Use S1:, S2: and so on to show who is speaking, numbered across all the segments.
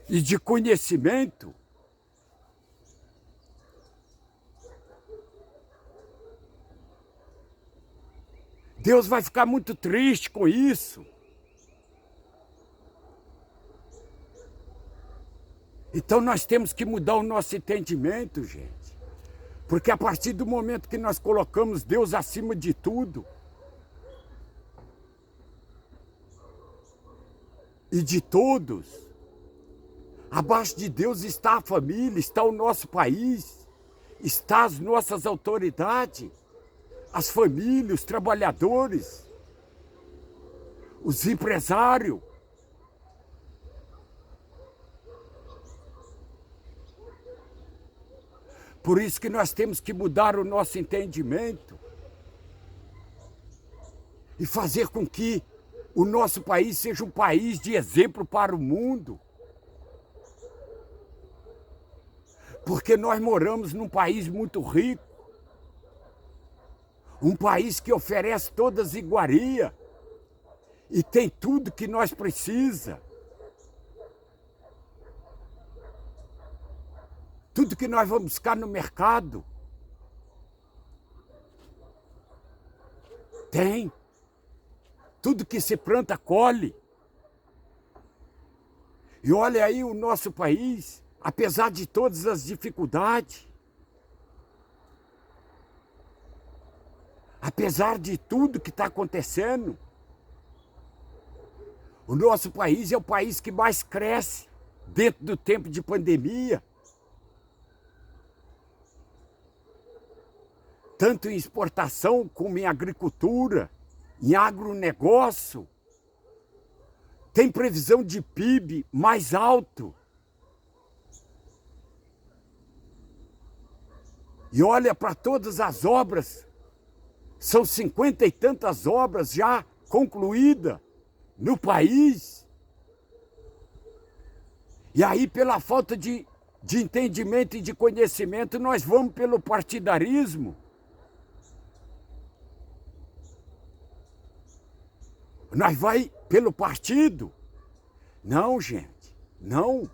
S1: e de conhecimento, Deus vai ficar muito triste com isso. Então nós temos que mudar o nosso entendimento, gente. Porque a partir do momento que nós colocamos Deus acima de tudo e de todos, abaixo de Deus está a família, está o nosso país, está as nossas autoridades, as famílias, os trabalhadores, os empresários. Por isso que nós temos que mudar o nosso entendimento e fazer com que o nosso país seja um país de exemplo para o mundo. Porque nós moramos num país muito rico, um país que oferece todas as iguarias e tem tudo que nós precisamos. Tudo que nós vamos buscar no mercado, tem. Tudo que se planta, colhe. E olha aí o nosso país, apesar de todas as dificuldades, apesar de tudo que está acontecendo, o nosso país é o país que mais cresce dentro do tempo de pandemia. Tanto em exportação como em agricultura, em agronegócio. Tem previsão de PIB mais alto. E olha para todas as obras, são 50 e tantas obras já concluídas no país. E aí, pela falta de entendimento e de conhecimento, nós vamos pelo partidarismo. Nós vai pelo partido. Não, gente, não.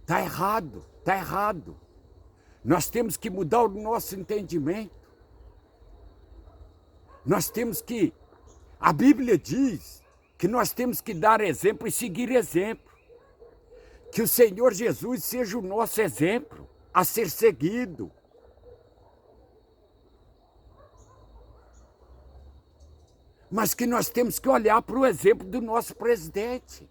S1: Está errado, está errado. Nós temos que mudar o nosso entendimento. Nós temos que... A Bíblia diz que nós temos que dar exemplo e seguir exemplo. Que o Senhor Jesus seja o nosso exemplo a ser seguido. Mas que nós temos que olhar para o exemplo do nosso presidente.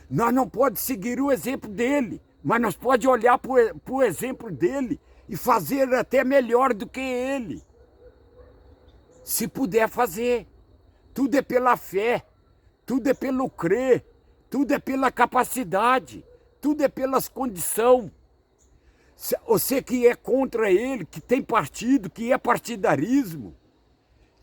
S1: Nós não podemos seguir o exemplo dele, mas nós podemos olhar para o exemplo dele e fazer até melhor do que ele. Se puder fazer. Tudo é pela fé, tudo é pelo crer, tudo é pela capacidade, tudo é pelas condições. Você que é contra ele, que tem partido, que é partidarismo,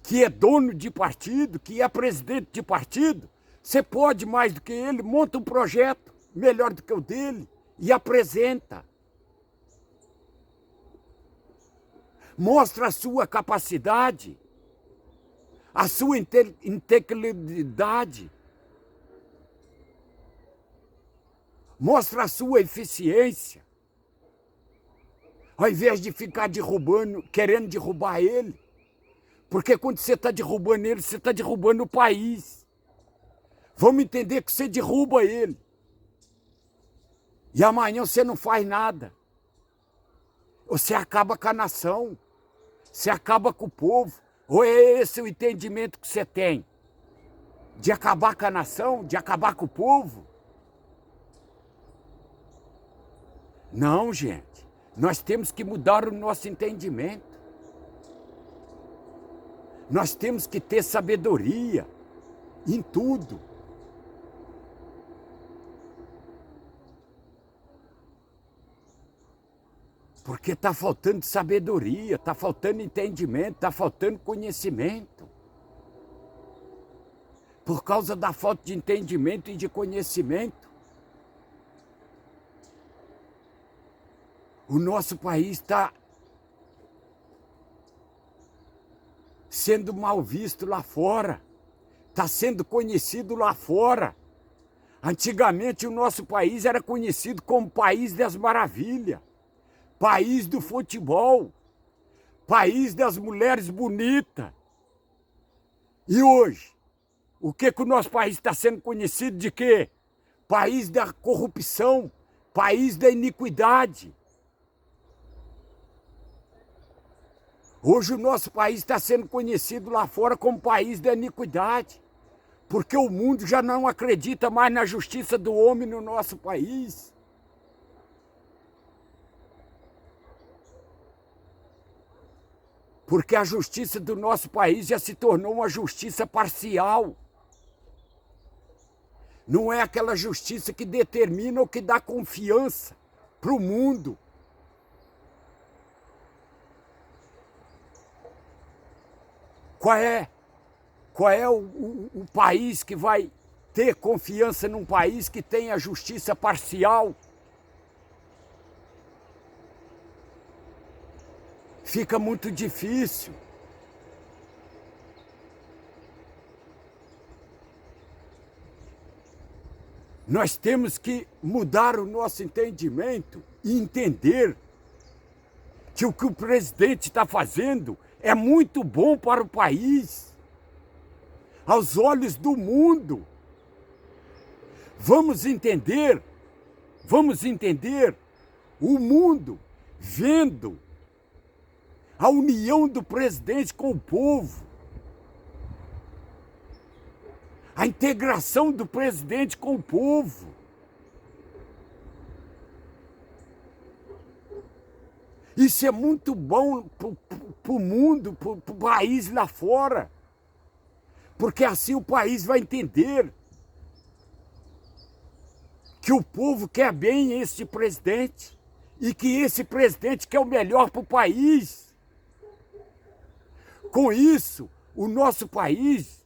S1: que é dono de partido, que é presidente de partido, você pode mais do que ele, monta um projeto melhor do que o dele e apresenta. Mostra a sua capacidade, a sua integridade, mostra a sua eficiência, ao invés de ficar derrubando, querendo derrubar ele. Porque quando você está derrubando ele, você está derrubando o país. Vamos entender que você derruba ele. E amanhã você não faz nada. Você acaba com a nação. Você acaba com o povo. Ou é esse o entendimento que você tem? De acabar com a nação? De acabar com o povo? Não, gente. Nós temos que mudar o nosso entendimento. Nós temos que ter sabedoria em tudo. Porque está faltando sabedoria, está faltando entendimento, está faltando conhecimento. Por causa da falta de entendimento e de conhecimento, o nosso país está sendo mal visto lá fora, está sendo conhecido lá fora. Antigamente o nosso país era conhecido como País das Maravilhas, país do futebol, país das mulheres bonitas. E hoje, o que o nosso país está sendo conhecido de quê? País da corrupção, país da iniquidade. Hoje o nosso país está sendo conhecido lá fora como país da iniquidade, porque o mundo já não acredita mais na justiça do homem no nosso país. Porque a justiça do nosso país já se tornou uma justiça parcial. Não é aquela justiça que determina ou que dá confiança para o mundo. Qual é o país que vai ter confiança num país que tem a justiça parcial? Fica muito difícil. Nós temos que mudar o nosso entendimento e entender que o presidente está fazendo é muito bom para o país, aos olhos do mundo. Vamos entender o mundo vendo a união do presidente com o povo, a integração do presidente com o povo. Isso é muito bom para o mundo, para o país lá fora, porque assim o país vai entender que o povo quer bem esse presidente e que esse presidente quer o melhor para o país. Com isso, o nosso país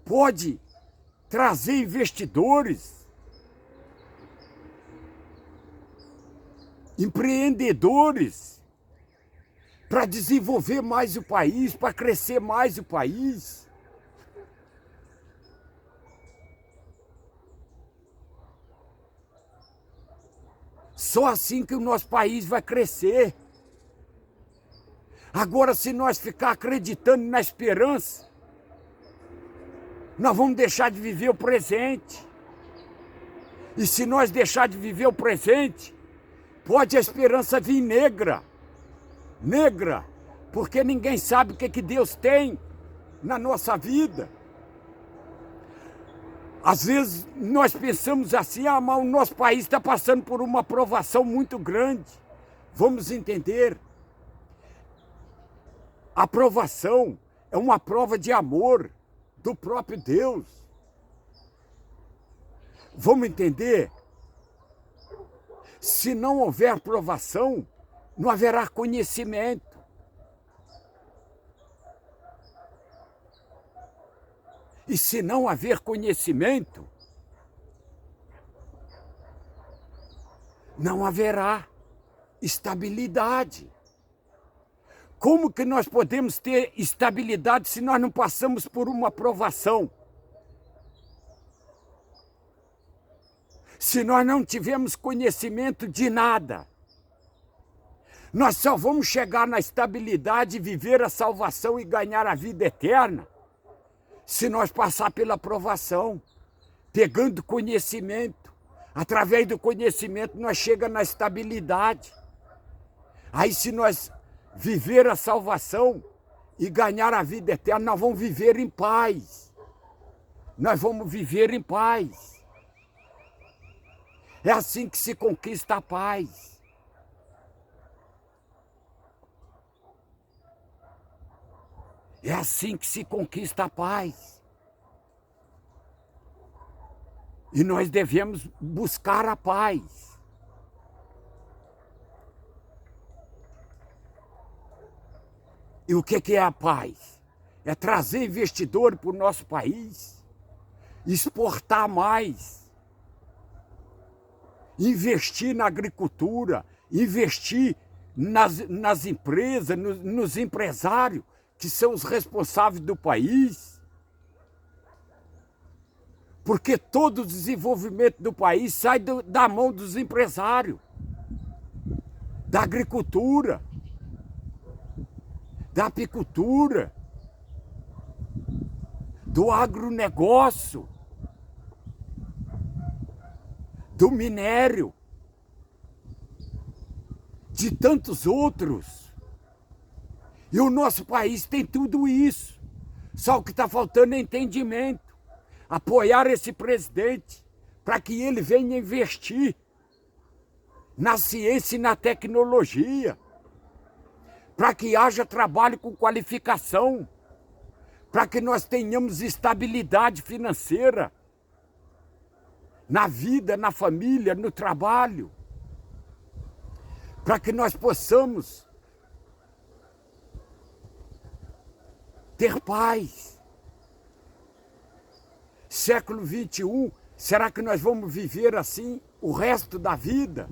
S1: pode trazer investidores, empreendedores, para desenvolver mais o país, para crescer mais o país. Só assim que o nosso país vai crescer. Agora, se nós ficar acreditando na esperança, nós vamos deixar de viver o presente. E se nós deixar de viver o presente, pode a esperança vir negra. Negra, porque ninguém sabe o que Deus tem na nossa vida. Às vezes nós pensamos assim, mas o nosso país está passando por uma provação muito grande. Vamos entender. A provação é uma prova de amor do próprio Deus. Vamos entender? Se não houver provação, não haverá conhecimento. E se não haver conhecimento, não haverá estabilidade. Como que nós podemos ter estabilidade se nós não passamos por uma provação? Se nós não tivermos conhecimento de nada, nós só vamos chegar na estabilidade, viver a salvação e ganhar a vida eterna se nós passar pela provação, pegando conhecimento. Através do conhecimento nós chegamos na estabilidade. Aí se nós viver a salvação e ganhar a vida eterna, nós vamos viver em paz. Nós vamos viver em paz. É assim que se conquista a paz. É assim que se conquista a paz. E nós devemos buscar a paz. E o que é a paz? É trazer investidor para o nosso país, exportar mais, investir na agricultura, investir nas empresas, nos empresários, que são os responsáveis do país. Porque todo o desenvolvimento do país sai da mão dos empresários, da agricultura, da apicultura, do agronegócio, do minério, de tantos outros. E o nosso país tem tudo isso. Só o que está faltando é entendimento. Apoiar esse presidente para que ele venha investir na ciência e na tecnologia, para que haja trabalho com qualificação, para que nós tenhamos estabilidade financeira na vida, na família, no trabalho, para que nós possamos ter paz. Século XXI, será que nós vamos viver assim o resto da vida?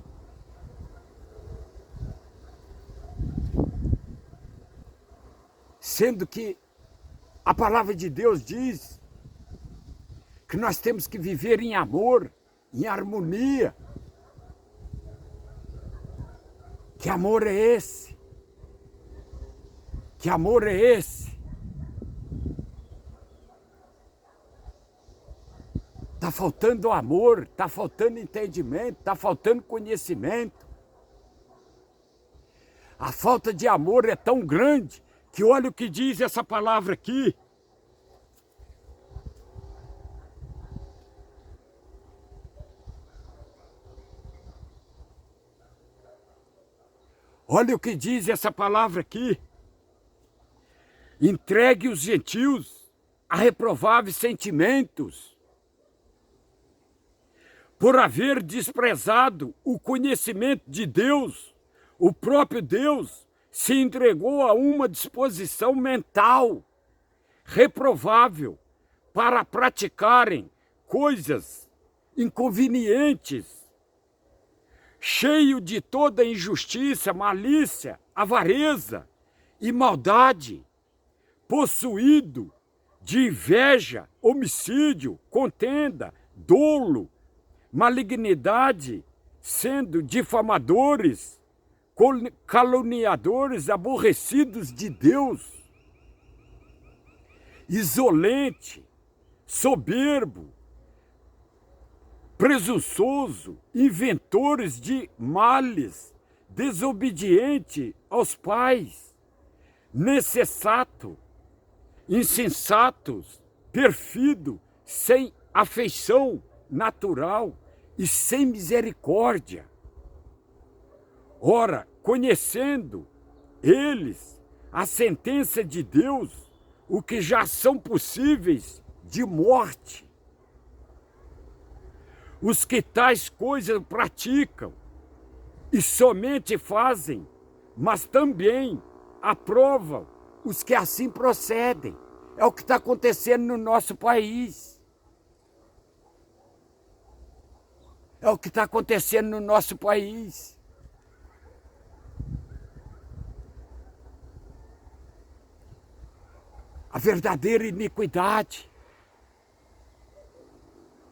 S1: Sendo que a palavra de Deus diz que nós temos que viver em amor, em harmonia. Que amor é esse? Que amor é esse? Está faltando amor, está faltando entendimento, está faltando conhecimento. A falta de amor é tão grande que olha o que diz essa palavra aqui. Olha o que diz essa palavra aqui. Entregue os gentios a reprováveis sentimentos, por haver desprezado o conhecimento de Deus. O próprio Deus se entregou a uma disposição mental reprovável para praticarem coisas inconvenientes, cheio de toda injustiça, malícia, avareza e maldade, possuído de inveja, homicídio, contenda, dolo, malignidade, sendo difamadores, caluniadores, aborrecidos de Deus, insolente, soberbo, presunçoso, inventores de males, desobediente aos pais, necessato, insensatos, perfido, sem afeição natural e sem misericórdia. Ora, conhecendo eles a sentença de Deus, o que já são possíveis de morte, os que tais coisas praticam e somente fazem, mas também aprovam os que assim procedem. É o que está acontecendo no nosso país. É o que está acontecendo no nosso país. A verdadeira iniquidade.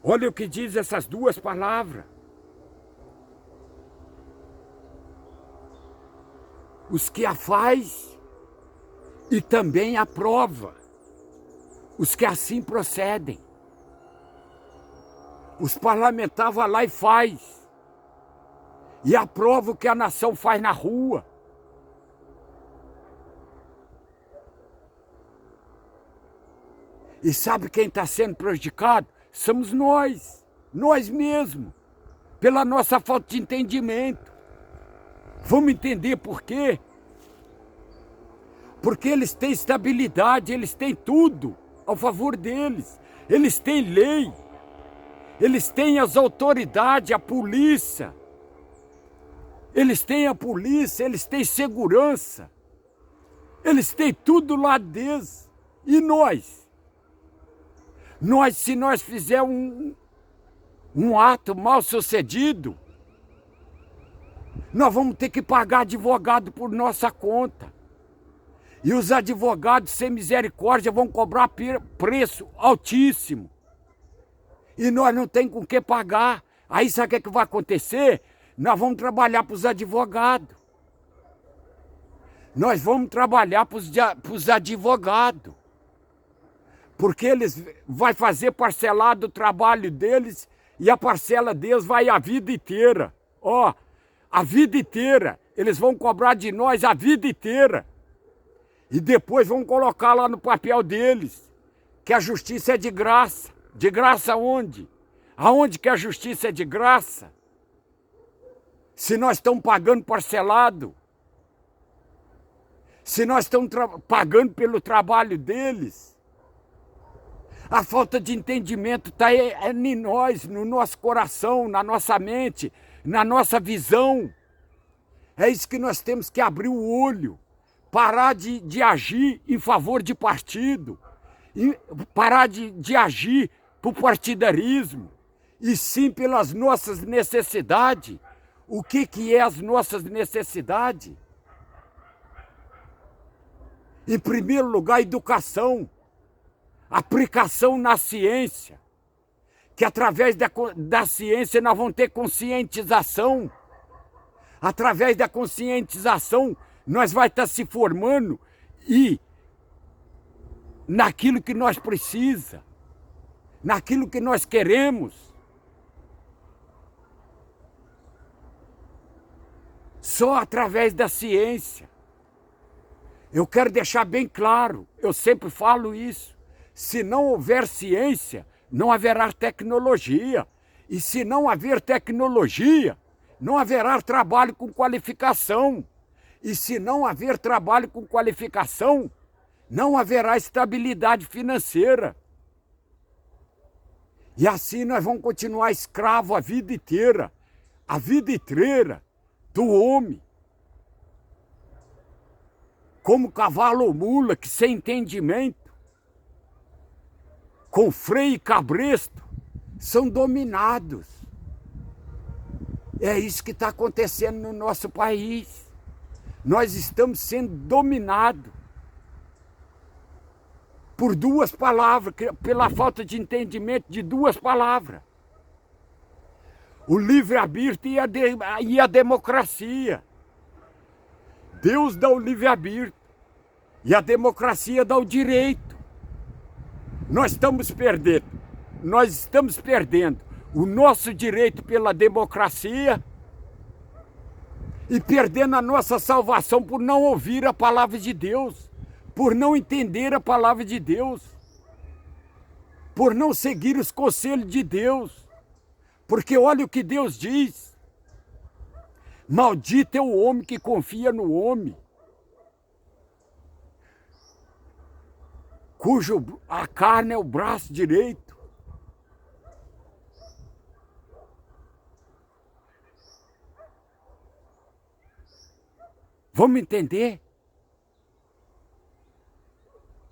S1: Olha o que diz essas duas palavras. Os que a faz e também aprova. Os que assim procedem. Os parlamentares vão lá e faz. E aprova o que a nação faz na rua. E sabe quem está sendo prejudicado? Somos nós mesmos, pela nossa falta de entendimento. Vamos entender por quê? Porque eles têm estabilidade, eles têm tudo ao favor deles. Eles têm lei, eles têm as autoridades, a polícia. Eles têm a polícia, eles têm segurança. Eles têm tudo do lado deles. E nós? Se nós fizermos um ato mal sucedido, nós vamos ter que pagar advogado por nossa conta. E os advogados sem misericórdia vão cobrar preço altíssimo. E nós não temos com o que pagar. Aí sabe o que vai acontecer? Nós vamos trabalhar para os advogados. Nós vamos trabalhar para os advogados. Porque eles vão fazer parcelado o trabalho deles e a parcela deles vai a vida inteira. Ó, a vida inteira. Eles vão cobrar de nós a vida inteira. E depois vão colocar lá no papel deles que a justiça é de graça. De graça aonde? Aonde que a justiça é de graça? Se nós estamos pagando parcelado. Se nós estamos pagando pelo trabalho deles. A falta de entendimento está em nós, no nosso coração, na nossa mente, na nossa visão. É isso que nós temos que abrir o olho. Parar de agir em favor de partido. Parar de agir por partidarismo. E sim pelas nossas necessidades. O que é as nossas necessidades? Em primeiro lugar, educação. Aplicação na ciência, que através da ciência nós vamos ter conscientização. Através da conscientização nós vamos estar se formando e naquilo que nós precisamos, naquilo que nós queremos. Só através da ciência. Eu quero deixar bem claro, eu sempre falo isso. Se não houver ciência, não haverá tecnologia. E se não haver tecnologia, não haverá trabalho com qualificação. E se não haver trabalho com qualificação, não haverá estabilidade financeira. E assim nós vamos continuar escravos a vida inteira do homem. Como cavalo ou mula que sem entendimento, com freio e cabresto, são dominados. É isso que está acontecendo no nosso país. Nós estamos sendo dominados por duas palavras, pela falta de entendimento de duas palavras. O livre-arbítrio e a democracia. Deus dá o livre-arbítrio e a democracia dá o direito. Nós estamos perdendo o nosso direito pela democracia e perdendo a nossa salvação por não ouvir a palavra de Deus, por não entender a palavra de Deus, por não seguir os conselhos de Deus. Porque olha o que Deus diz: maldito é o homem que confia no homem, cujo a carne é o braço direito. Vamos entender?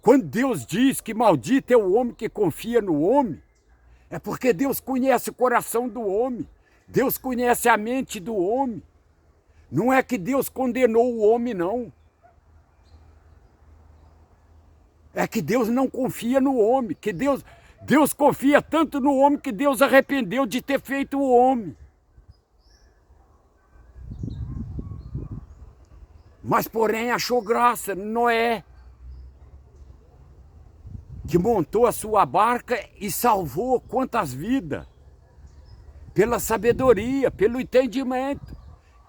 S1: Quando Deus diz que maldito é o homem que confia no homem, é porque Deus conhece o coração do homem, Deus conhece a mente do homem. Não é que Deus condenou o homem, não. É que Deus não confia no homem, que Deus confia tanto no homem que Deus arrependeu de ter feito o homem. Mas porém achou graça Noé, que montou a sua barca e salvou quantas vidas? Pela sabedoria, pelo entendimento.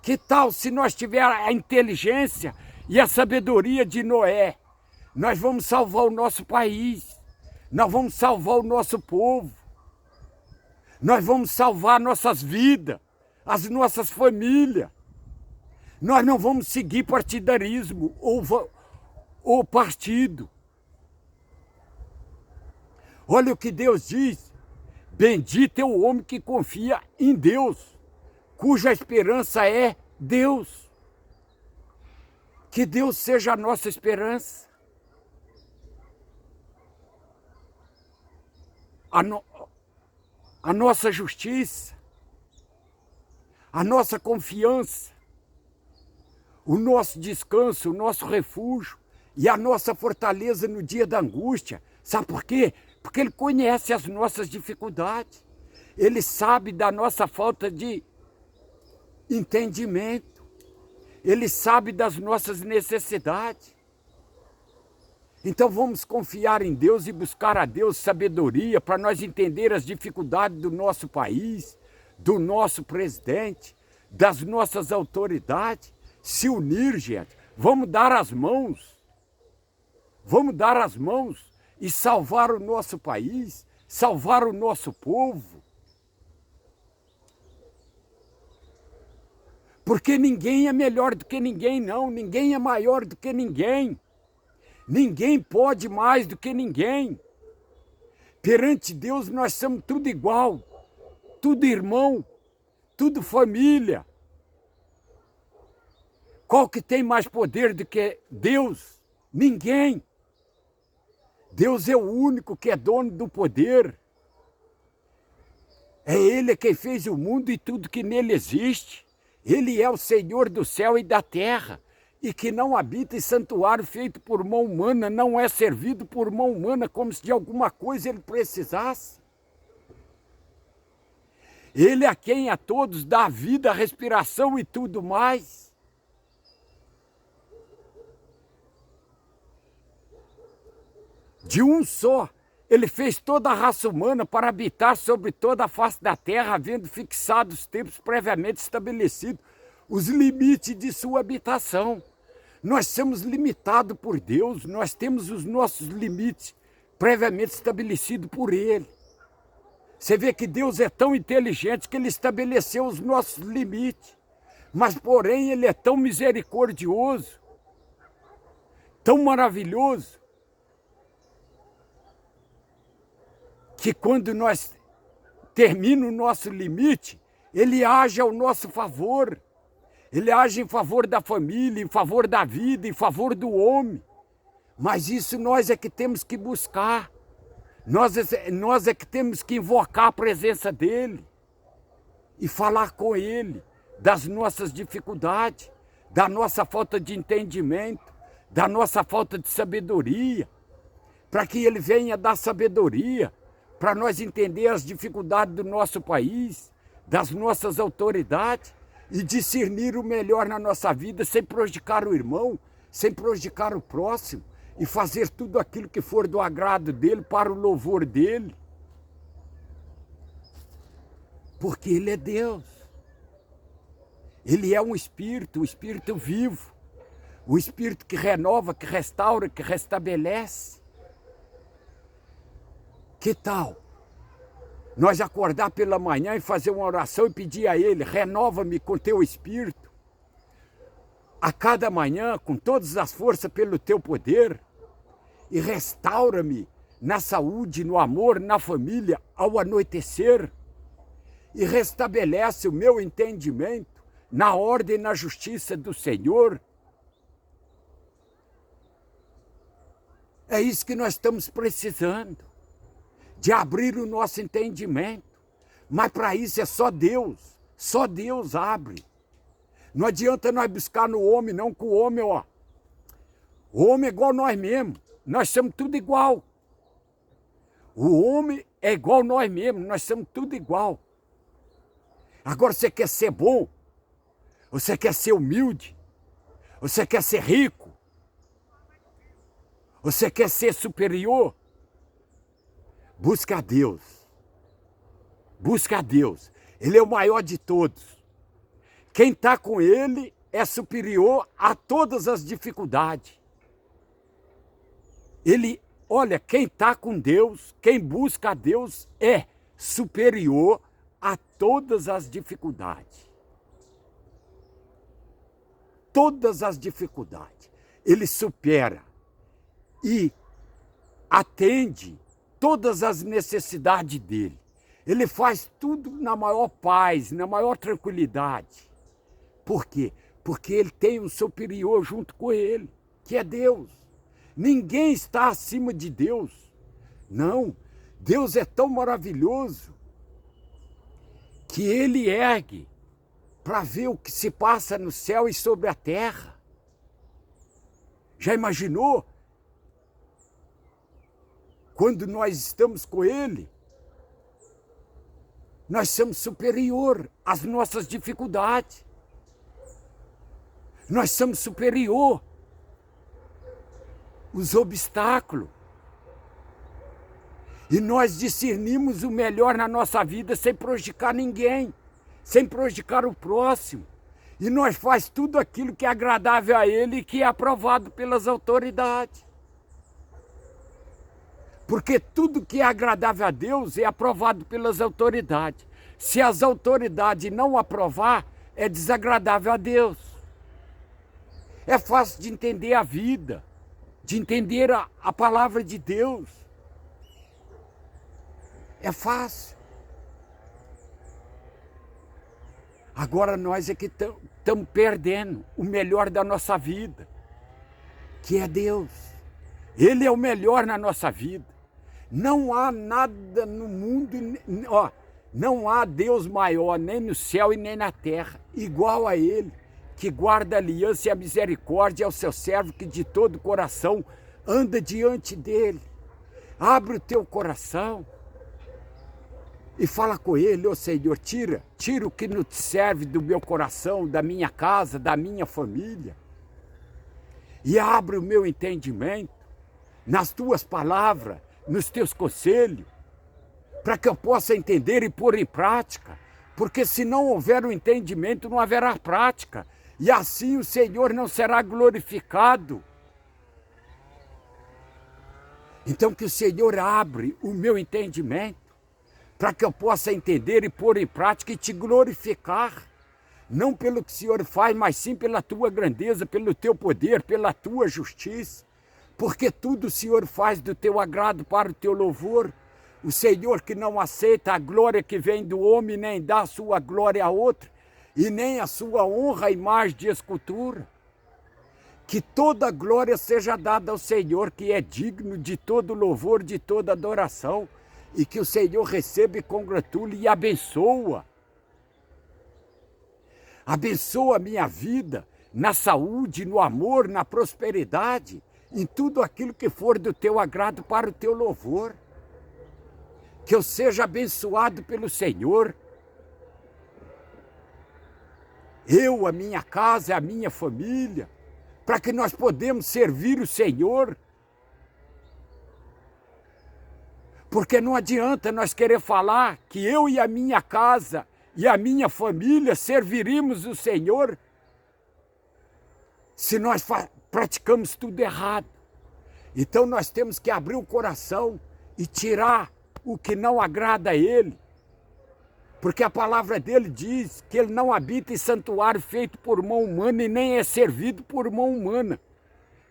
S1: Que tal se nós tivermos a inteligência e a sabedoria de Noé? Nós vamos salvar o nosso país, nós vamos salvar o nosso povo, nós vamos salvar nossas vidas, as nossas famílias. Nós não vamos seguir partidarismo ou partido. Olha o que Deus diz: bendito é o homem que confia em Deus, cuja esperança é Deus. Que Deus seja a nossa esperança. A nossa justiça, a nossa confiança, o nosso descanso, o nosso refúgio e a nossa fortaleza no dia da angústia. Sabe por quê? Porque Ele conhece as nossas dificuldades. Ele sabe da nossa falta de entendimento. Ele sabe das nossas necessidades. Então vamos confiar em Deus e buscar a Deus sabedoria para nós entender as dificuldades do nosso país, do nosso presidente, das nossas autoridades. Se unir, gente. Vamos dar as mãos. Vamos dar as mãos e salvar o nosso país, salvar o nosso povo. Porque ninguém é melhor do que ninguém, não. Ninguém é maior do que ninguém. Ninguém pode mais do que ninguém. Perante Deus nós somos tudo igual, tudo irmão, tudo família. Qual que tem mais poder do que Deus? Ninguém. Deus é o único que é dono do poder. É Ele quem fez o mundo e tudo que nele existe. Ele é o Senhor do céu e da terra. E que não habita em santuário feito por mão humana, não é servido por mão humana, como se de alguma coisa ele precisasse. Ele a quem a todos dá vida, respiração e tudo mais. De um só, ele fez toda a raça humana para habitar sobre toda a face da terra, havendo fixado os tempos previamente estabelecidos, os limites de sua habitação. Nós somos limitados por Deus, nós temos os nossos limites previamente estabelecidos por Ele. Você vê que Deus é tão inteligente que Ele estabeleceu os nossos limites, mas porém Ele é tão misericordioso, tão maravilhoso, que quando nós terminamos o nosso limite, Ele age ao nosso favor. Ele age em favor da família, em favor da vida, em favor do homem. Mas isso nós é que temos que buscar. Nós é que temos que invocar a presença dEle e falar com Ele das nossas dificuldades, da nossa falta de entendimento, da nossa falta de sabedoria, para que Ele venha dar sabedoria, para nós entender as dificuldades do nosso país, das nossas autoridades, e discernir o melhor na nossa vida, sem prejudicar o irmão, sem prejudicar o próximo, e fazer tudo aquilo que for do agrado dele, para o louvor dele. Porque ele é Deus. Ele é um espírito, vivo, o espírito que renova, que restaura, que restabelece. Que tal nós acordar pela manhã e fazer uma oração e pedir a Ele, renova-me com teu espírito, a cada manhã, com todas as forças pelo teu poder, e restaura-me na saúde, no amor, na família, ao anoitecer, e restabelece o meu entendimento na ordem e na justiça do Senhor. É isso que nós estamos precisando, de abrir o nosso entendimento. Mas para isso é só Deus abre. Não adianta nós buscar no homem, não, que o homem, o homem é igual nós mesmos, nós somos tudo igual. O homem é igual nós mesmos, nós somos tudo igual. Agora você quer ser bom, você quer ser humilde, você quer ser rico, você quer ser superior, busca a Deus. Busca a Deus. Ele é o maior de todos. Quem está com Ele é superior a todas as dificuldades. Olha, quem está com Deus, quem busca a Deus é superior a todas as dificuldades. Todas as dificuldades. Ele supera e atende todas as necessidades dele. Ele faz tudo na maior paz, na maior tranquilidade. Por quê? Porque ele tem um superior junto com ele, que é Deus. Ninguém está acima de Deus. Não, Deus é tão maravilhoso que ele ergue para ver o que se passa no céu e sobre a terra. Já imaginou? Quando nós estamos com Ele, Nós somos superior às nossas dificuldades. Nós somos superior aos obstáculos. E nós discernimos o melhor na nossa vida sem prejudicar ninguém, sem prejudicar o próximo. E nós faz tudo aquilo que é agradável a Ele e que é aprovado pelas autoridades. Porque tudo que é agradável a Deus é aprovado pelas autoridades. Se as autoridades não aprovar, é desagradável a Deus. É fácil de entender a vida, de entender a palavra de Deus. É fácil. Agora nós é que estamos perdendo o melhor da nossa vida, que é Deus. Ele é o melhor na nossa vida. Não há nada no mundo, não há Deus maior, nem no céu e nem na terra, igual a Ele, que guarda a aliança e a misericórdia ao seu servo, que de todo o coração anda diante dele. Abre o teu coração e fala com Ele: ô Senhor, tira o que não te serve do meu coração, da minha casa, da minha família. E abre o meu entendimento nas tuas palavras, nos teus conselhos, para que eu possa entender e pôr em prática. Porque se não houver o entendimento, não haverá prática. E assim o Senhor não será glorificado. Então que o Senhor abre o meu entendimento, para que eu possa entender e pôr em prática e te glorificar. Não pelo que o Senhor faz, mas sim pela tua grandeza, pelo teu poder, pela tua justiça. Porque tudo o Senhor faz do teu agrado para o teu louvor. O Senhor que não aceita a glória que vem do homem, nem dá a sua glória a outro, e nem a sua honra à imagem de escultura. Que toda glória seja dada ao Senhor, que é digno de todo louvor, de toda adoração, e que o Senhor receba e congratule e abençoa. Abençoa a minha vida na saúde, no amor, na prosperidade, em tudo aquilo que for do teu agrado para o teu louvor. Que eu seja abençoado pelo Senhor. Eu, a minha casa, a minha família, para que nós podemos servir o Senhor. Porque não adianta nós querer falar que eu e a minha casa e a minha família serviríamos o Senhor se nós praticamos tudo errado. Então nós temos que abrir o coração e tirar o que não agrada a Ele. Porque a palavra dele diz que Ele não habita em santuário feito por mão humana e nem é servido por mão humana,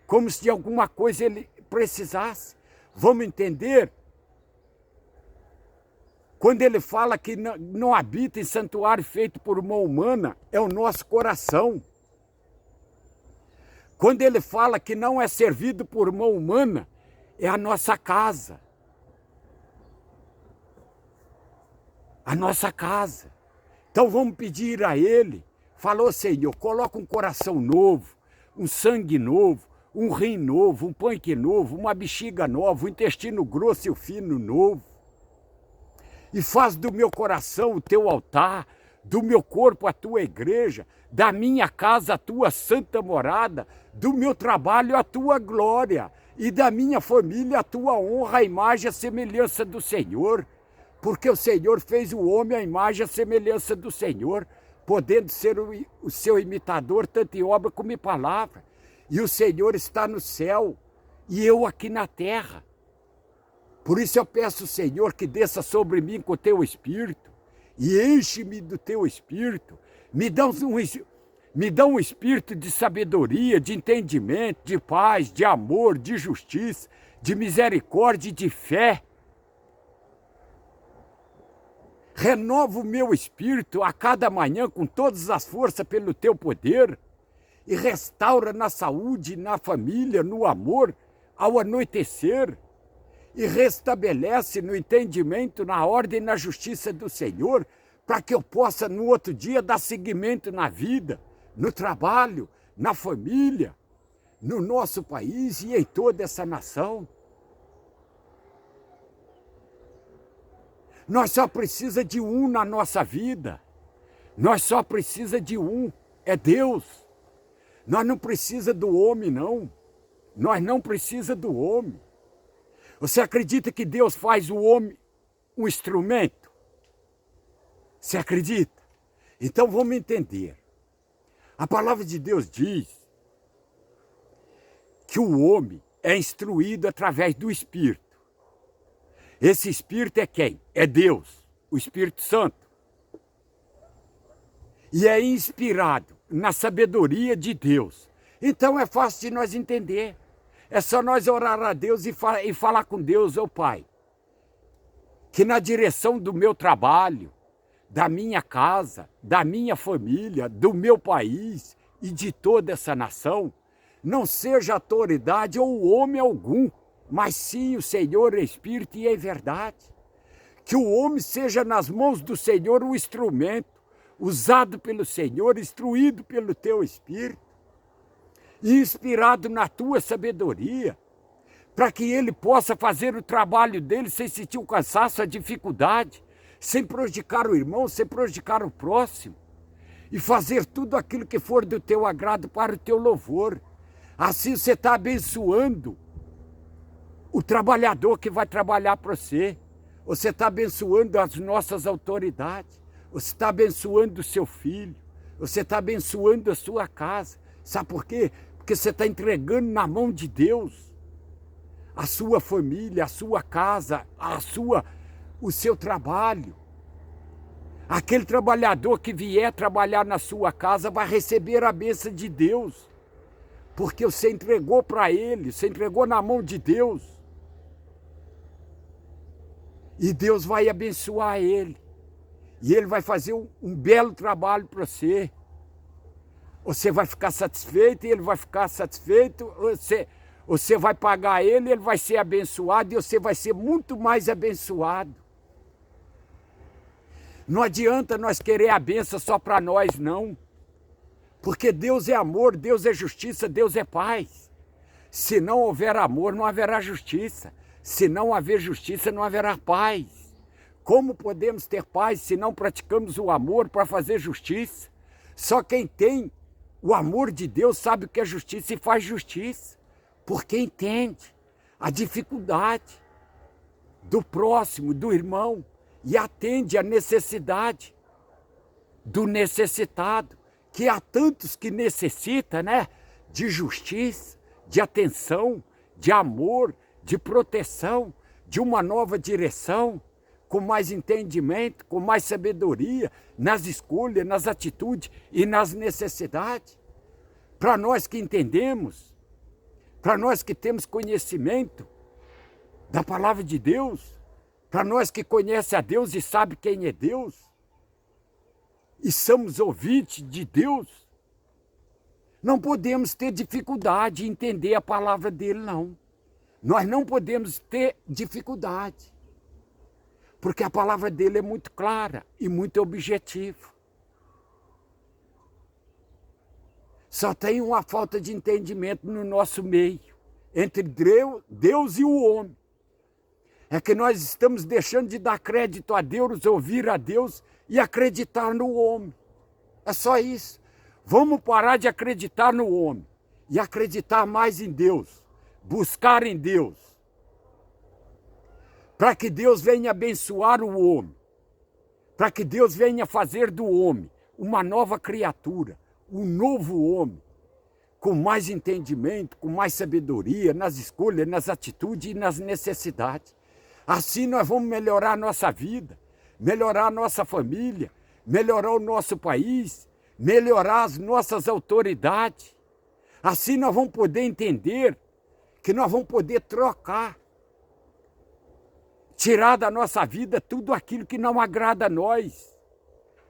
S1: como se de alguma coisa Ele precisasse. Vamos entender? Quando Ele fala que não habita em santuário feito por mão humana, é o nosso coração. Quando Ele fala que não é servido por mão humana, é a nossa casa. A nossa casa. Então vamos pedir a Ele. Falou: Senhor, coloca um coração novo, um sangue novo, um rim novo, um pâncreas novo, uma bexiga nova, um intestino grosso e o fino novo. E faz do meu coração o teu altar, do meu corpo a tua igreja, da minha casa a tua santa morada, do meu trabalho a tua glória, e da minha família a tua honra, a imagem e a semelhança do Senhor. Porque o Senhor fez o homem à imagem e à semelhança do Senhor, podendo ser o seu imitador, tanto em obra como em palavra. E o Senhor está no céu, e eu aqui na terra. Por isso eu peço, Senhor, que desça sobre mim com o teu Espírito, e enche-me do teu Espírito. Me dá um espírito de sabedoria, de entendimento, de paz, de amor, de justiça, de misericórdia e de fé. Renova o meu espírito a cada manhã com todas as forças pelo teu poder e restaura na saúde, na família, no amor, ao anoitecer, e restabelece no entendimento, na ordem e na justiça do Senhor, para que eu possa no outro dia dar seguimento na vida, no trabalho, na família, no nosso país e em toda essa nação. Nós só precisamos de um na nossa vida. Nós só precisamos de um. É Deus. Nós não precisamos do homem, não. Nós não precisamos do homem. Você acredita que Deus faz o homem um instrumento? Você acredita? Então vamos entender. A palavra de Deus diz que o homem é instruído através do Espírito. Esse Espírito é quem? É Deus, o Espírito Santo. E é inspirado na sabedoria de Deus. Então é fácil de nós entender. É só nós orar a Deus e falar com Deus, ô Pai, que na direção do meu trabalho, da minha casa, da minha família, do meu país e de toda essa nação, não seja autoridade ou homem algum, mas sim o Senhor é Espírito e é verdade. Que o homem seja nas mãos do Senhor um instrumento, usado pelo Senhor, instruído pelo teu Espírito, e inspirado na tua sabedoria, para que ele possa fazer o trabalho dele sem sentir o cansaço, a dificuldade, sem prejudicar o irmão, sem prejudicar o próximo, e fazer tudo aquilo que for do teu agrado para o teu louvor. Assim você está abençoando o trabalhador que vai trabalhar para você. Você está abençoando as nossas autoridades. Você está abençoando o seu filho. Você está abençoando a sua casa. Sabe por quê? Porque você está entregando na mão de Deus a sua família, a sua casa, o seu trabalho. Aquele trabalhador que vier trabalhar na sua casa vai receber a bênção de Deus, porque você entregou para ele, você entregou na mão de Deus. E Deus vai abençoar ele. E ele vai fazer um belo trabalho para você. Você vai ficar satisfeito e ele vai ficar satisfeito. Você vai pagar ele vai ser abençoado e você vai ser muito mais abençoado. Não adianta nós querer a bênção só para nós, não. Porque Deus é amor, Deus é justiça, Deus é paz. Se não houver amor, não haverá justiça. Se não haver justiça, não haverá paz. Como podemos ter paz se não praticamos o amor para fazer justiça? Só quem tem o amor de Deus sabe o que é justiça e faz justiça. Porque entende a dificuldade do próximo, do irmão, e atende a necessidade do necessitado, que há tantos que necessitam, né, de justiça, de atenção, de amor, de proteção, de uma nova direção, com mais entendimento, com mais sabedoria, nas escolhas, nas atitudes e nas necessidades. Para nós que entendemos, para nós que temos conhecimento da palavra de Deus, para nós que conhecemos a Deus e sabem quem é Deus, e somos ouvintes de Deus, não podemos ter dificuldade em entender a palavra dele, não. Nós não podemos ter dificuldade, porque a palavra dele é muito clara e muito objetiva. Só tem uma falta de entendimento no nosso meio, entre Deus e o homem. É que nós estamos deixando de dar crédito a Deus, ouvir a Deus e acreditar no homem. É só isso. Vamos parar de acreditar no homem e acreditar mais em Deus, buscar em Deus, para que Deus venha abençoar o homem, para que Deus venha fazer do homem uma nova criatura, um novo homem, com mais entendimento, com mais sabedoria nas escolhas, nas atitudes e nas necessidades. Assim nós vamos melhorar a nossa vida, melhorar a nossa família, melhorar o nosso país, melhorar as nossas autoridades. Assim nós vamos poder entender que nós vamos poder trocar, tirar da nossa vida tudo aquilo que não agrada a nós,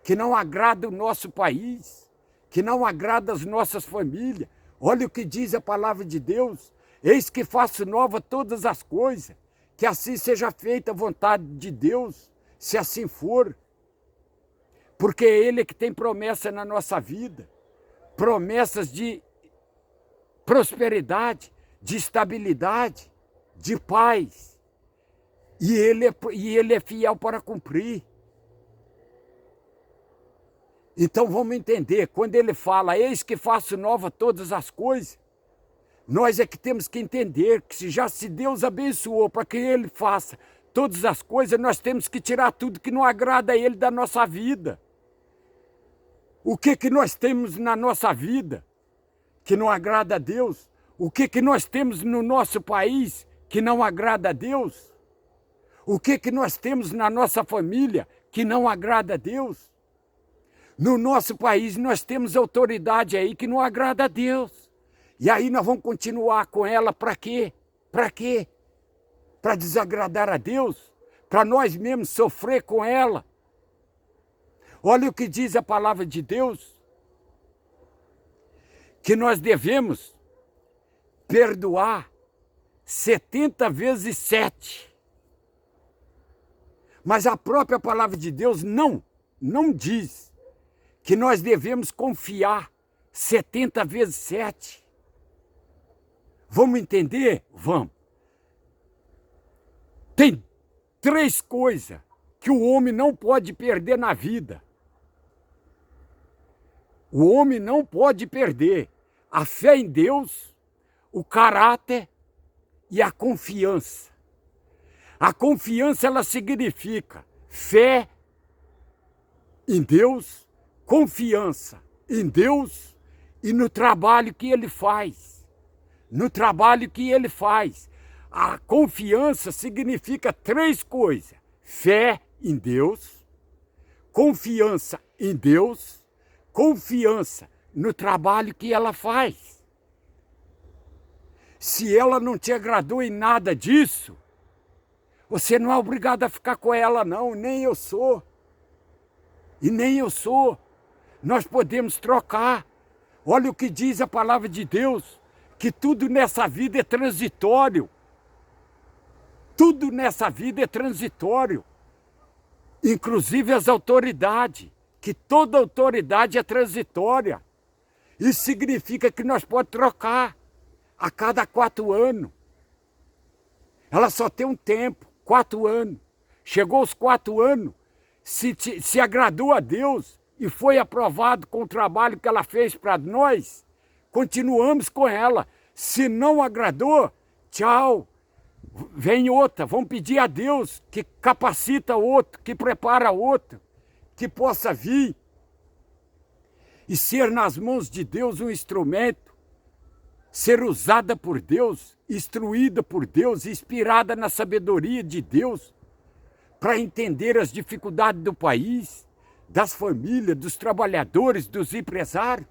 S1: que não agrada o nosso país, que não agrada as nossas famílias. Olha o que diz a palavra de Deus: eis que faço nova todas as coisas, que assim seja feita a vontade de Deus, se assim for. Porque é Ele que tem promessa na nossa vida, promessas de prosperidade, de estabilidade, de paz, E ele é fiel para cumprir. Então vamos entender, quando ele fala, eis que faço nova todas as coisas, nós é que temos que entender que se Deus abençoou para que ele faça todas as coisas, nós temos que tirar tudo que não agrada a ele da nossa vida. O que nós temos na nossa vida que não agrada a Deus? O que nós temos no nosso país que não agrada a Deus? O que nós temos na nossa família que não agrada a Deus? No nosso país nós temos autoridade aí que não agrada a Deus. E aí nós vamos continuar com ela para quê? Para quê? Para desagradar a Deus? Para nós mesmos sofrer com ela? Olha o que diz a palavra de Deus. Que nós devemos perdoar 70 vezes 7. Mas a própria palavra de Deus não diz que nós devemos confiar 70 vezes 7. Vamos entender? Vamos. Tem 3 coisas que o homem não pode perder na vida. O homem não pode perder a fé em Deus, o caráter e a confiança. A confiança, ela significa fé em Deus, confiança em Deus e no trabalho que ele faz. No trabalho que ele faz. A confiança significa 3 coisas. Fé em Deus, confiança em Deus, confiança no trabalho que ela faz. Se ela não te agradou em nada disso, você não é obrigado a ficar com ela não, nem eu sou. E nem eu sou. Nós podemos trocar. Olha o que diz a palavra de Deus, que tudo nessa vida é transitório. Tudo nessa vida é transitório. Inclusive as autoridades, que toda autoridade é transitória. Isso significa que nós podemos trocar a cada 4 anos. Ela só tem um tempo, 4 anos. Chegou os 4 anos, se agradou a Deus e foi aprovado com o trabalho que ela fez para nós, continuamos com ela. Se não agradou, tchau. Vem outra, vamos pedir a Deus que capacita outro, que prepara outro, que possa vir e ser nas mãos de Deus um instrumento, ser usada por Deus, instruída por Deus, inspirada na sabedoria de Deus, para entender as dificuldades do país, das famílias, dos trabalhadores, dos empresários,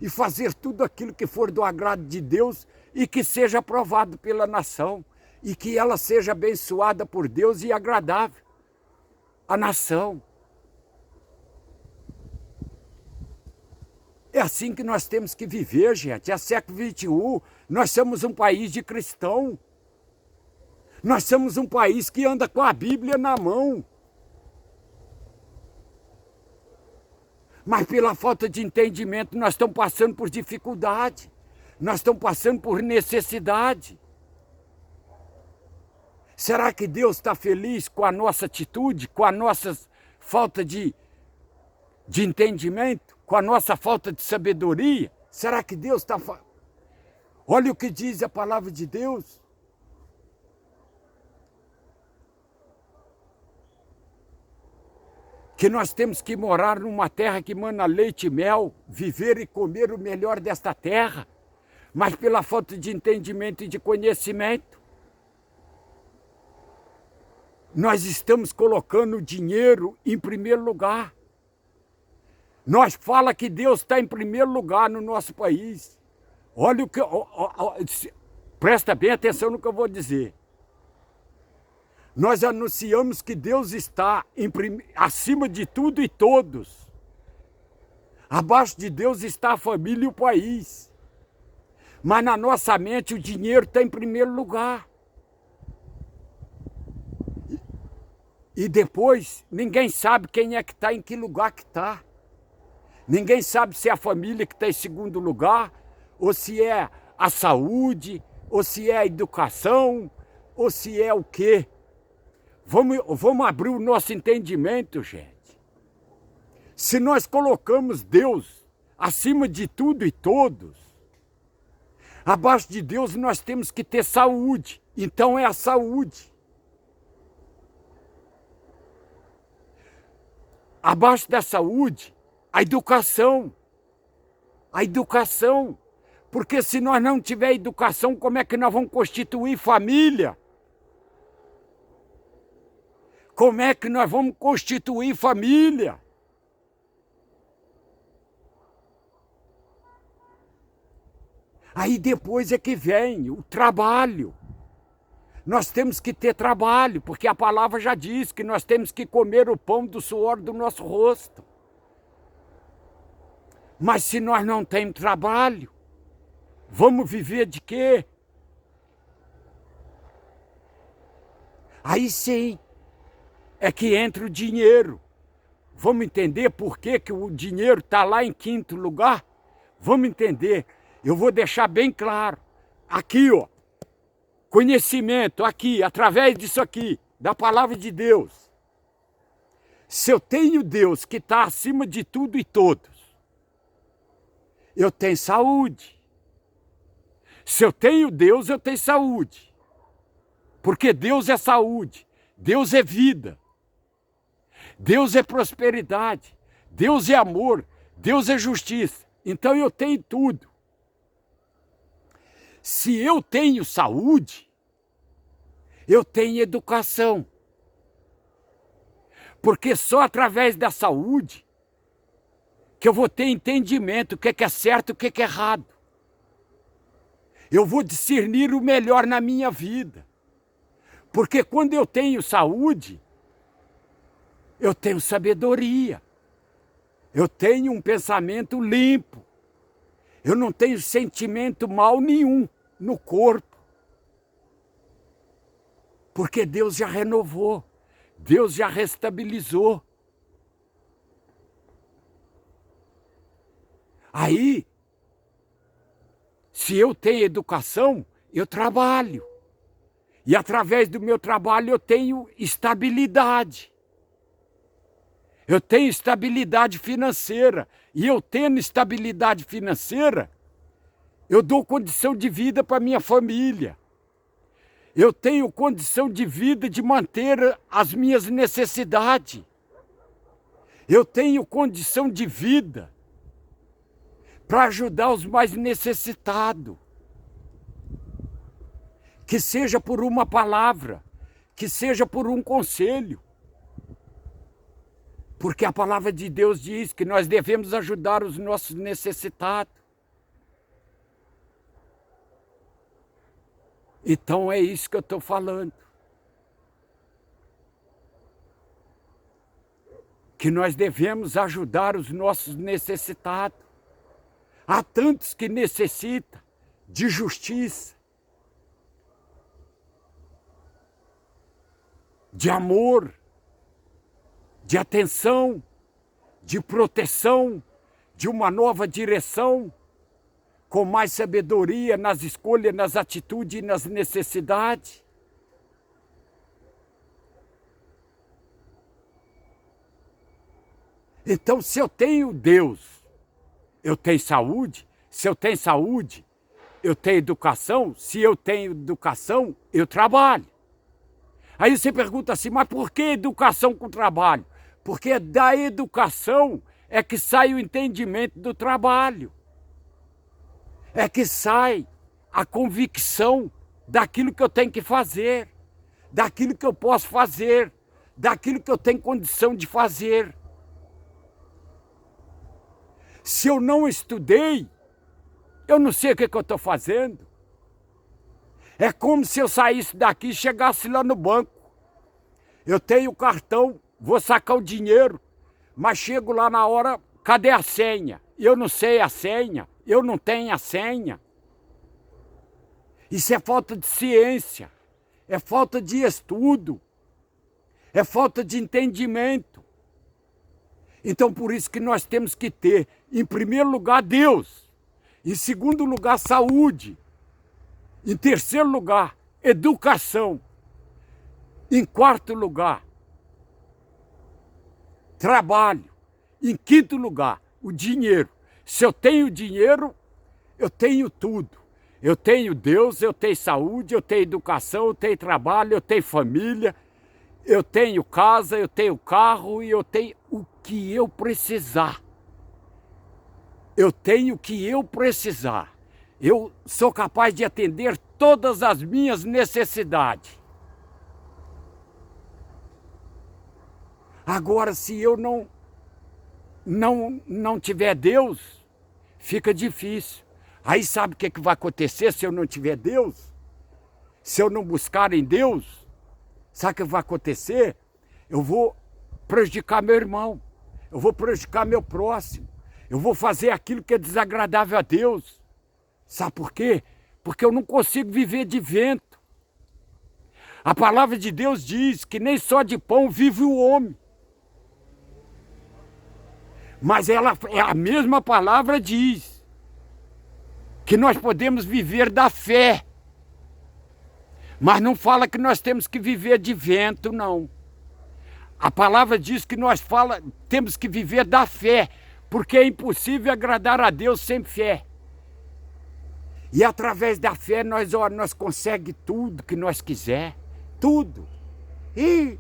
S1: e fazer tudo aquilo que for do agrado de Deus e que seja aprovado pela nação. E que ela seja abençoada por Deus e agradável à nação. É assim que nós temos que viver, gente. É século XXI, nós somos um país de cristão. Nós somos um país que anda com a Bíblia na mão. Mas pela falta de entendimento, nós estamos passando por dificuldade. Nós estamos passando por necessidade. Será que Deus está feliz com a nossa atitude, com a nossa falta de entendimento, com a nossa falta de sabedoria? Será que Deus está... Olha o que diz a palavra de Deus. Que nós temos que morar numa terra que mana leite e mel, viver e comer o melhor desta terra, mas pela falta de entendimento e de conhecimento, nós estamos colocando o dinheiro em primeiro lugar. Nós falamos que Deus está em primeiro lugar no nosso país. Olha o que... presta bem atenção no que eu vou dizer. Nós anunciamos que Deus está acima de tudo e todos. Abaixo de Deus está a família e o país. Mas na nossa mente o dinheiro está em primeiro lugar. E depois, ninguém sabe quem é que está em que lugar que está. Ninguém sabe se é a família que está em segundo lugar, ou se é a saúde, ou se é a educação, ou se é o quê. Vamos abrir o nosso entendimento, gente. Se nós colocamos Deus acima de tudo e todos, abaixo de Deus nós temos que ter saúde. Então é a saúde. Abaixo da saúde, a educação. A educação. Porque se nós não tiver educação, como é que nós vamos constituir família? Como é que nós vamos constituir família? Aí depois é que vem o trabalho. Nós temos que ter trabalho, porque a palavra já diz que nós temos que comer o pão do suor do nosso rosto. Mas se nós não temos trabalho, vamos viver de quê? Aí sim, é que entra o dinheiro. Vamos entender por que o dinheiro está lá em quinto lugar? Vamos entender. Eu vou deixar bem claro. Aqui, ó. Conhecimento, aqui, através disso aqui, da palavra de Deus. Se eu tenho Deus que está acima de tudo e todos, eu tenho saúde. Se eu tenho Deus, eu tenho saúde. Porque Deus é saúde, Deus é vida, Deus é prosperidade, Deus é amor, Deus é justiça. Então eu tenho tudo. Se eu tenho saúde, eu tenho educação. Porque só através da saúde que eu vou ter entendimento, o que é certo e o que é errado. Eu vou discernir o melhor na minha vida. Porque quando eu tenho saúde, eu tenho sabedoria. Eu tenho um pensamento limpo. Eu não tenho sentimento mal nenhum no corpo. Porque Deus já renovou. Deus já restabilizou. Aí, se eu tenho educação, eu trabalho. E através do meu trabalho eu tenho estabilidade. Eu tenho estabilidade financeira. E eu tendo estabilidade financeira, eu dou condição de vida para minha família. Eu tenho condição de vida de manter as minhas necessidades. Eu tenho condição de vida para ajudar os mais necessitados. Que seja por uma palavra, que seja por um conselho. Porque a palavra de Deus diz que nós devemos ajudar os nossos necessitados. Então é isso que eu estou falando. Que nós devemos ajudar os nossos necessitados. Há tantos que necessitam de justiça, de amor, de atenção, de proteção, de uma nova direção, com mais sabedoria nas escolhas, nas atitudes e nas necessidades. Então, se eu tenho Deus, eu tenho saúde. Se eu tenho saúde, eu tenho educação. Se eu tenho educação, eu trabalho. Aí você pergunta assim, mas por que educação com trabalho? Porque da educação é que sai o entendimento do trabalho. É que sai a convicção daquilo que eu tenho que fazer, daquilo que eu posso fazer, daquilo que eu tenho condição de fazer. Se eu não estudei, eu não sei o que eu estou fazendo. É como se eu saísse daqui e chegasse lá no banco. Eu tenho o cartão, vou sacar o dinheiro, mas chego lá na hora, cadê a senha? Eu não sei a senha, eu não tenho a senha. Isso é falta de ciência, é falta de estudo, é falta de entendimento. Então por isso que nós temos que ter, em primeiro lugar, Deus. Em segundo lugar, saúde. Em terceiro lugar, educação. Em quarto lugar, trabalho. Em quinto lugar, o dinheiro. Se eu tenho dinheiro, eu tenho tudo. Eu tenho Deus, eu tenho saúde, eu tenho educação, eu tenho trabalho, eu tenho família, eu tenho casa, eu tenho carro e eu tenho o que eu precisar. Eu tenho o que eu precisar. Eu sou capaz de atender todas as minhas necessidades. Agora, se eu não tiver Deus, fica difícil. Aí sabe o que vai acontecer se eu não tiver Deus? Se eu não buscar em Deus, sabe o que vai acontecer? Eu vou prejudicar meu irmão, eu vou prejudicar meu próximo, eu vou fazer aquilo que é desagradável a Deus. Sabe por quê? Porque eu não consigo viver de vento. A palavra de Deus diz que nem só de pão vive o homem. Mas a mesma palavra diz que nós podemos viver da fé. Mas não fala que nós temos que viver de vento, não. A palavra diz que temos que viver da fé, porque é impossível agradar a Deus sem fé. E através da fé nós conseguimos tudo que nós quiser, tudo. E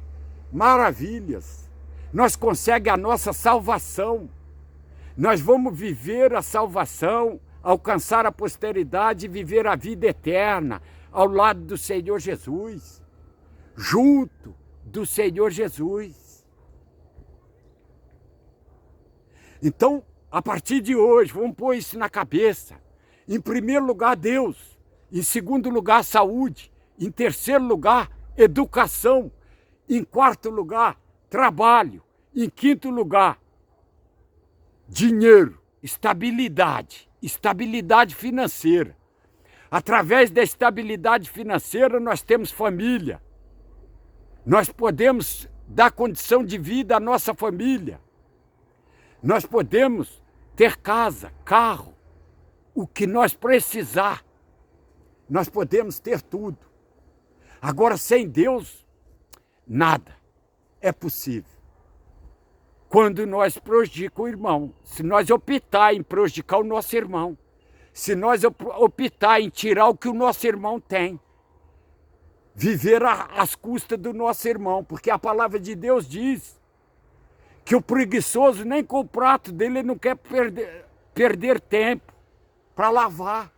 S1: maravilhas. Nós conseguimos a nossa salvação. Nós vamos viver a salvação, alcançar a posteridade e viver a vida eterna ao lado do Senhor Jesus, junto do Senhor Jesus. Então, a partir de hoje, vamos pôr isso na cabeça. Em primeiro lugar, Deus. Em segundo lugar, saúde. Em terceiro lugar, educação. Em quarto lugar, trabalho. Em quinto lugar, dinheiro, estabilidade financeira. Através da estabilidade financeira, nós temos família. Nós podemos dar condição de vida à nossa família. Nós podemos ter casa, carro, o que nós precisar. Nós podemos ter tudo. Agora, sem Deus, nada é possível. Quando nós prejudicamos o irmão, se nós optar em prejudicar o nosso irmão, se nós optar em tirar o que o nosso irmão tem, viver às custas do nosso irmão, porque a palavra de Deus diz que o preguiçoso nem com o prato dele ele não quer perder tempo para lavar.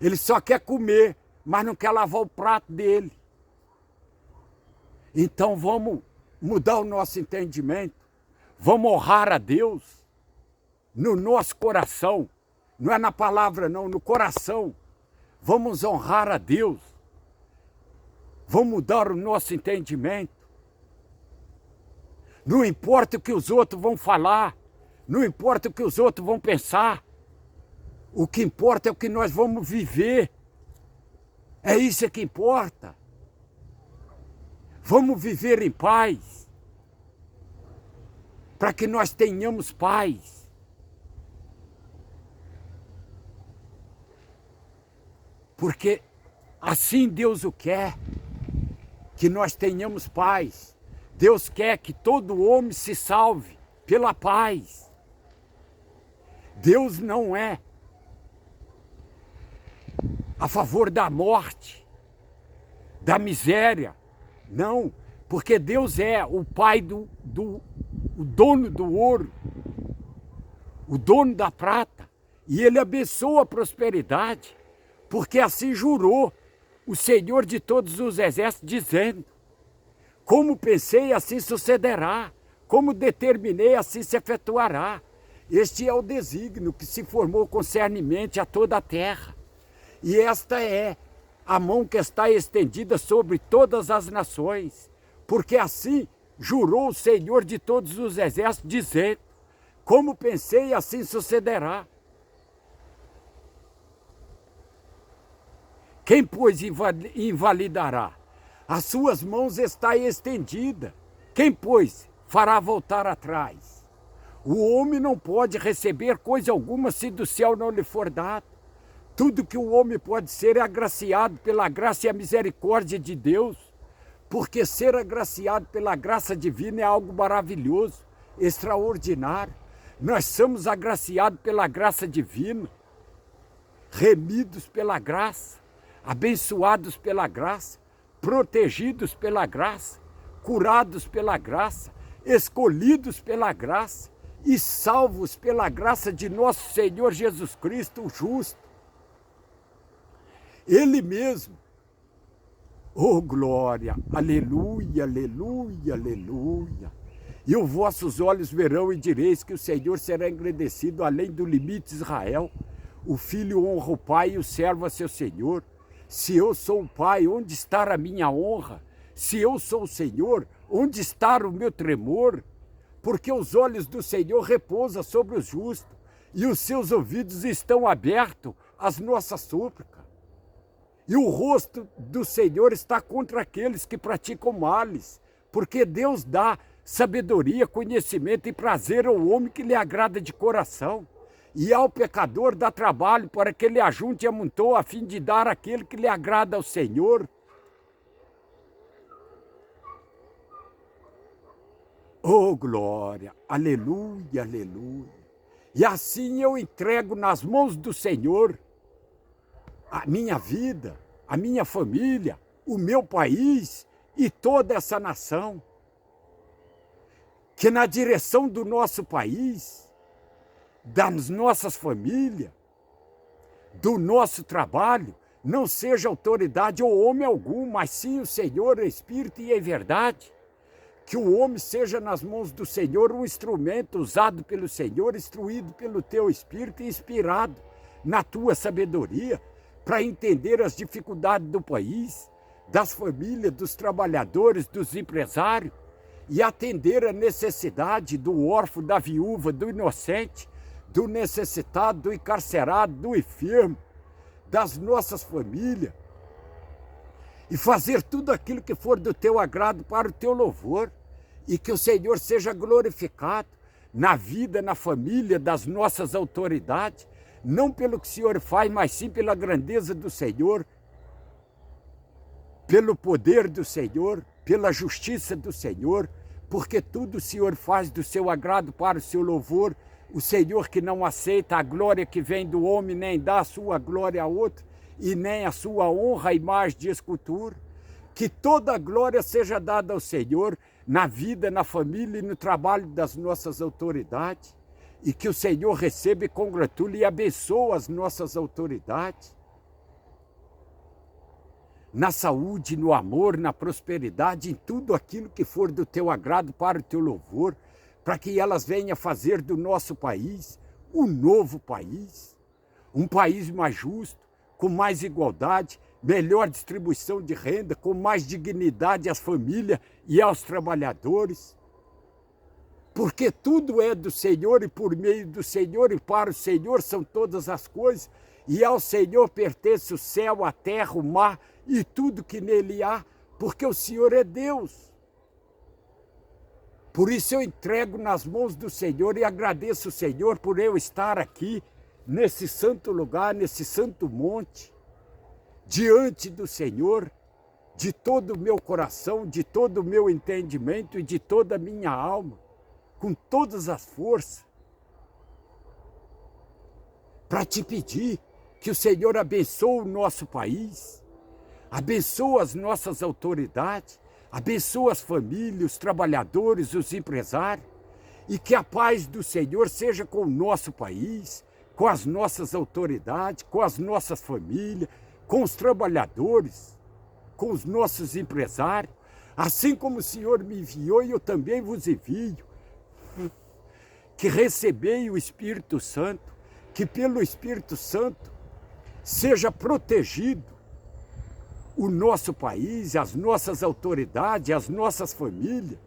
S1: Ele só quer comer, mas não quer lavar o prato dele. Então vamos mudar o nosso entendimento, vamos honrar a Deus no nosso coração, não é na palavra não, no coração. Vamos honrar a Deus, vamos mudar o nosso entendimento. Não importa o que os outros vão falar, não importa o que os outros vão pensar, o que importa é o que nós vamos viver, é isso que importa. Vamos viver em paz, para que nós tenhamos paz. Porque assim Deus o quer, que nós tenhamos paz. Deus quer que todo homem se salve pela paz. Deus não é a favor da morte, da miséria. Não, porque Deus é o Pai o dono do ouro, o dono da prata, e Ele abençoa a prosperidade, porque assim jurou o Senhor de todos os exércitos, dizendo: como pensei, assim sucederá, como determinei, assim se efetuará. Este é o desígnio que se formou concernemente a toda a terra, e esta é a mão que está estendida sobre todas as nações, porque assim jurou o Senhor de todos os exércitos, dizendo: como pensei, assim sucederá. Quem, pois, invalidará? As suas mãos está estendida. Quem, pois, fará voltar atrás? O homem não pode receber coisa alguma se do céu não lhe for dado. Tudo que o homem pode ser é agraciado pela graça e a misericórdia de Deus, porque ser agraciado pela graça divina é algo maravilhoso, extraordinário. Nós somos agraciados pela graça divina, remidos pela graça, abençoados pela graça, protegidos pela graça, curados pela graça, escolhidos pela graça e salvos pela graça de nosso Senhor Jesus Cristo, o justo. Ele mesmo. Oh, glória! Aleluia, aleluia, aleluia. E os vossos olhos verão e direis que o Senhor será engrandecido além do limite de Israel. O filho honra o pai e o servo a seu senhor. Se eu sou o pai, onde está a minha honra? Se eu sou o Senhor, onde está o meu tremor? Porque os olhos do Senhor repousam sobre os justos, e os seus ouvidos estão abertos às nossas súplicas. E o rosto do Senhor está contra aqueles que praticam males, porque Deus dá sabedoria, conhecimento e prazer ao homem que lhe agrada de coração. E ao pecador dá trabalho para que ele ajunte e amontoe a fim de dar aquele que lhe agrada ao Senhor. Oh, glória! Aleluia, aleluia! E assim eu entrego nas mãos do Senhor a minha vida, a minha família, o meu país e toda essa nação. Que na direção do nosso país, das nossas famílias, do nosso trabalho, não seja autoridade ou homem algum, mas sim o Senhor, o Espírito e a verdade. Que o homem seja nas mãos do Senhor um instrumento usado pelo Senhor, instruído pelo teu Espírito e inspirado na tua sabedoria, para entender as dificuldades do país, das famílias, dos trabalhadores, dos empresários, e atender a necessidade do órfão, da viúva, do inocente, do necessitado, do encarcerado, do enfermo, das nossas famílias, e fazer tudo aquilo que for do teu agrado para o teu louvor, e que o Senhor seja glorificado na vida, na família das nossas autoridades, não pelo que o Senhor faz, mas sim pela grandeza do Senhor, pelo poder do Senhor, pela justiça do Senhor, porque tudo o Senhor faz do seu agrado para o seu louvor. O Senhor que não aceita a glória que vem do homem, nem dá a sua glória a outro, e nem a sua honra à imagem de escultura. Que toda a glória seja dada ao Senhor na vida, na família e no trabalho das nossas autoridades. E que o Senhor receba e congratule e abençoe as nossas autoridades. Na saúde, no amor, na prosperidade, em tudo aquilo que for do teu agrado para o teu louvor, para que elas venham fazer do nosso país um novo país, um país mais justo, com mais igualdade, melhor distribuição de renda, com mais dignidade às famílias e aos trabalhadores. Porque tudo é do Senhor e por meio do Senhor e para o Senhor são todas as coisas, e ao Senhor pertence o céu, a terra, o mar e tudo que nele há, porque o Senhor é Deus. Por isso eu entrego nas mãos do Senhor e agradeço o Senhor por eu estar aqui, nesse santo lugar, nesse santo monte, diante do Senhor, de todo o meu coração, de todo o meu entendimento e de toda a minha alma, com todas as forças, para te pedir que o Senhor abençoe o nosso país, abençoe as nossas autoridades, abençoe as famílias, os trabalhadores, os empresários, e que a paz do Senhor seja com o nosso país, com as nossas autoridades, com as nossas famílias, com os trabalhadores, com os nossos empresários, assim como o Senhor me enviou e eu também vos envio, que recebei o Espírito Santo, que pelo Espírito Santo seja protegido o nosso país, as nossas autoridades, as nossas famílias,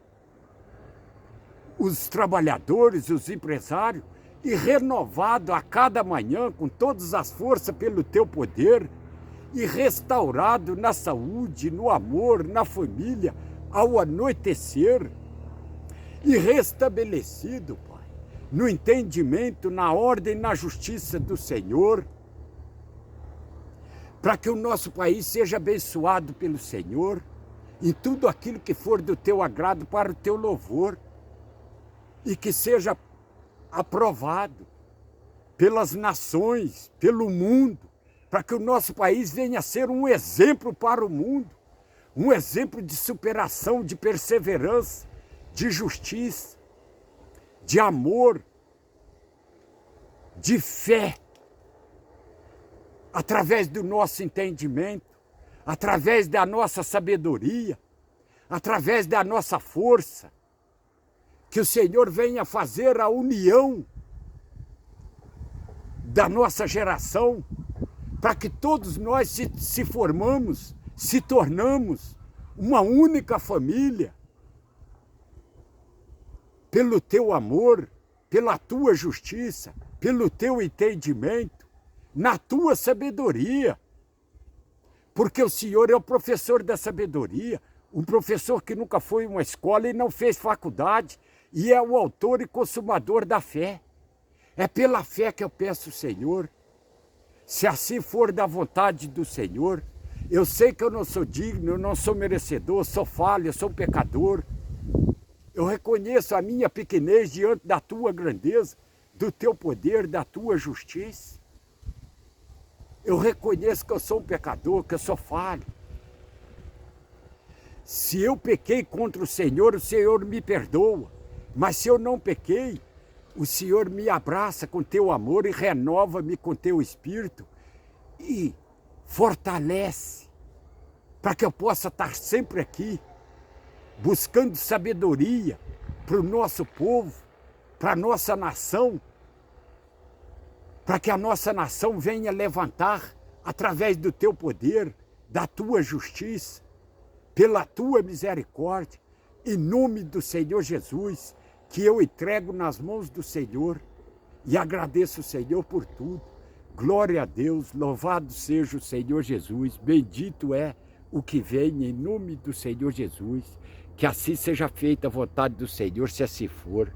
S1: os trabalhadores, os empresários, e renovado a cada manhã com todas as forças pelo teu poder, e restaurado na saúde, no amor, na família, ao anoitecer, e restabelecido, Pai, no entendimento, na ordem, na justiça do Senhor, para que o nosso país seja abençoado pelo Senhor, em tudo aquilo que for do teu agrado para o teu louvor, e que seja aprovado pelas nações, pelo mundo, para que o nosso país venha a ser um exemplo para o mundo, um exemplo de superação, de perseverança, de justiça, de amor, de fé, através do nosso entendimento, através da nossa sabedoria, através da nossa força, que o Senhor venha fazer a união da nossa geração, para que todos nós se formamos, se tornamos uma única família, pelo teu amor, pela tua justiça, pelo teu entendimento, na tua sabedoria. Porque o Senhor é o professor da sabedoria, um professor que nunca foi em uma escola e não fez faculdade, e é o autor e consumador da fé. É pela fé que eu peço, Senhor, se assim for da vontade do Senhor. Eu sei que eu não sou digno, eu não sou merecedor, sou falho, eu sou pecador. Eu reconheço a minha pequenez diante da tua grandeza, do teu poder, da tua justiça. Eu reconheço que eu sou um pecador, que eu sou falho. Se eu pequei contra o Senhor me perdoa. Mas se eu não pequei, o Senhor me abraça com teu amor e renova-me com teu espírito e fortalece para que eu possa estar sempre aqui, buscando sabedoria para o nosso povo, para a nossa nação, para que a nossa nação venha levantar através do teu poder, da tua justiça, pela tua misericórdia, em nome do Senhor Jesus, que eu entrego nas mãos do Senhor e agradeço o Senhor por tudo. Glória a Deus, louvado seja o Senhor Jesus, bendito é o que vem em nome do Senhor Jesus, que assim seja feita a vontade do Senhor, se assim for.